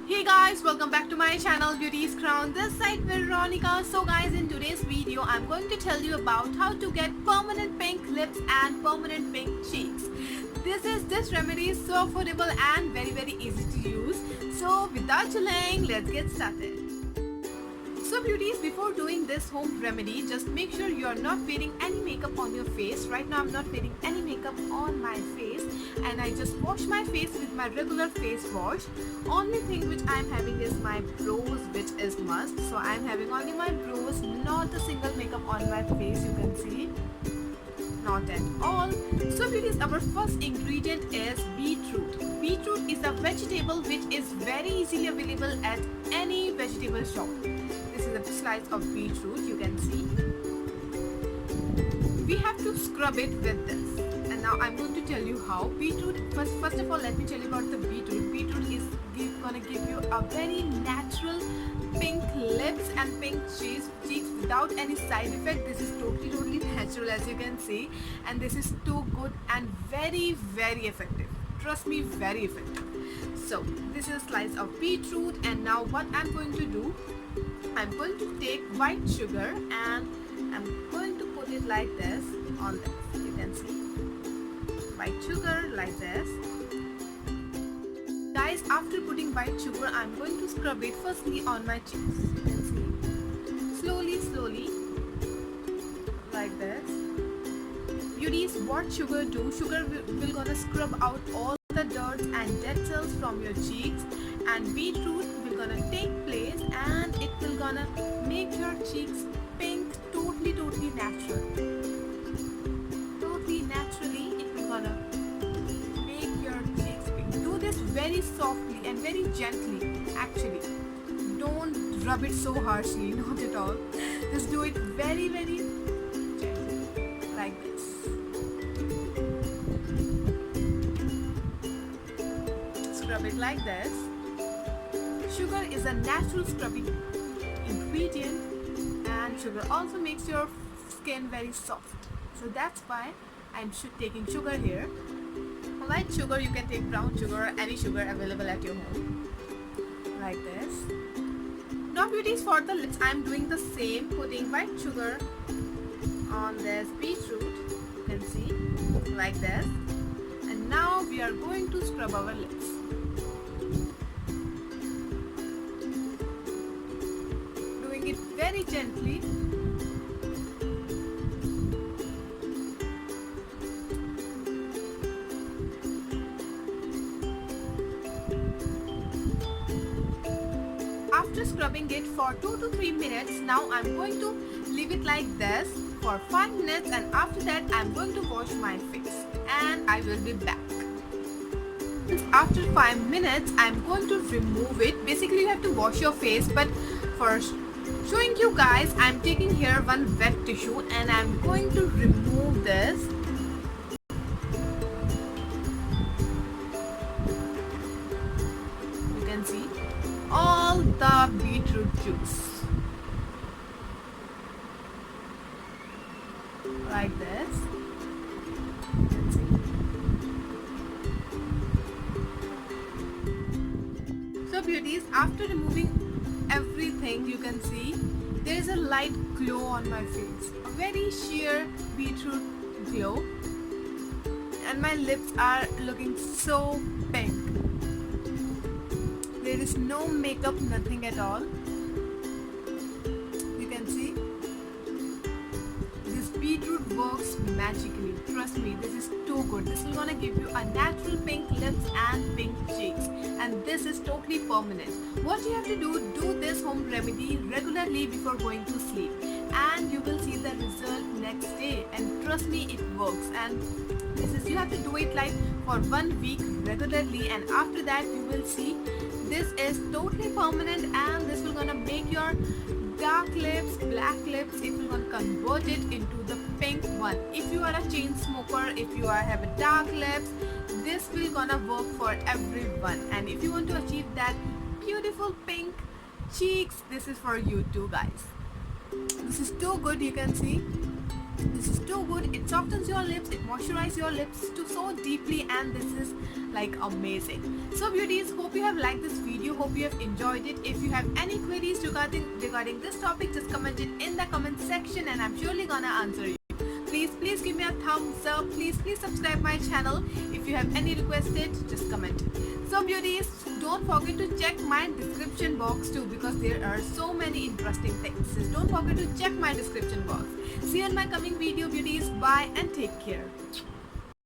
Hey guys, welcome back to my channel Beauties Crown. This side Veronica. So guys, in today's video I'm going to tell you about how to get permanent pink lips and permanent pink cheeks. This remedy is so affordable and very easy to use. So without delaying, let's get started. So beauties, before doing this home remedy, just make sure you are not wearing any makeup on your face. Right now I'm not wearing any makeup on my face and I just wash my face with my regular face wash. Only thing which I'm having is my brows, which is must. So I'm having only my brows, not a single makeup on my face, you can see. Not at all. So beauties, our first ingredient is beetroot. Beetroot is a vegetable which is very easily available at any vegetable shop. This is a slice of beetroot, you can see. We have to scrub it with this. And now I'm going to tell you how. Beetroot, first of all, let me tell you about the beetroot. Beetroot is gonna give you a very natural pink lips and pink cheeks without any side effect. This is totally natural, as you can see, and this is too good and very effective. Trust me, very effective. So this is a slice of beetroot, and now what I'm going to do, I'm going to take white sugar and I'm going to put it like this on this. You can see white sugar like this. Guys, after putting white sugar, I'm going to scrub it firstly on my cheeks. You can see slowly like this. Beauties, what sugar do? Sugar will gonna scrub out all the dirt and dead cells from your cheeks, and beetroot will gonna take place and it will gonna make your cheeks pink totally natural. Totally naturally it will gonna make your cheeks pink. Do this very softly and very gently. Actually, don't rub it so harshly, not at all. Just do it very gently like this. Scrub it like this. Sugar is a natural scrubbing ingredient, and sugar also makes your skin very soft. So that's why I'm taking sugar here. Light sugar, you can take brown sugar or any sugar available at your home. Like this. Now beauties, for the lips I'm doing the same, putting white sugar on this beetroot. You can see like this. And now we are going to scrub our lips. Doing it very gently. After scrubbing it for 2 to 3 minutes, now I'm going to leave it like this for 5 minutes, and after that I'm going to wash my face and I will be back. After 5 minutes I'm going to remove it. Basically you have to wash your face, but for showing you guys, I'm taking here one wet tissue and I'm going to remove this. You can see all the beetroot juice like this. You can see. So beauties, after removing everything, you can see there is a light glow on my face, a very sheer beetroot glow, and my lips are looking so pink. There is no makeup, nothing at all. You can see this beetroot works magically. Trust me, this is too good. This is gonna give you a natural pink lips and pink cheeks, and this is totally permanent. What you have to do this home remedy regularly before going to sleep, and you will see the result next day. And trust me, it works. And you have to do it like for 1 week regularly, and after that you will see this is totally permanent, and this will gonna make your dark lips, black lips, it will gonna convert it into the pink one. If you are a chain smoker, if you have a dark lips, this will gonna work for everyone. And if you want to achieve that beautiful pink cheeks, this is for you too, guys. This is too good, you can see. This is too good. It softens your lips, it moisturizes your lips too so deeply, and this is like amazing. So beauties, hope you have liked this video. hope you have enjoyed it. If you have any queries regarding this topic, just comment it in the comment section and I'm surely gonna answer you. Please give me a thumbs up. Please subscribe my channel. If you have any requested, just comment. So beauties, don't forget to check my description box too, because there are so many interesting things. So don't forget to check my description box. See you in my coming video beauties. Bye and take care.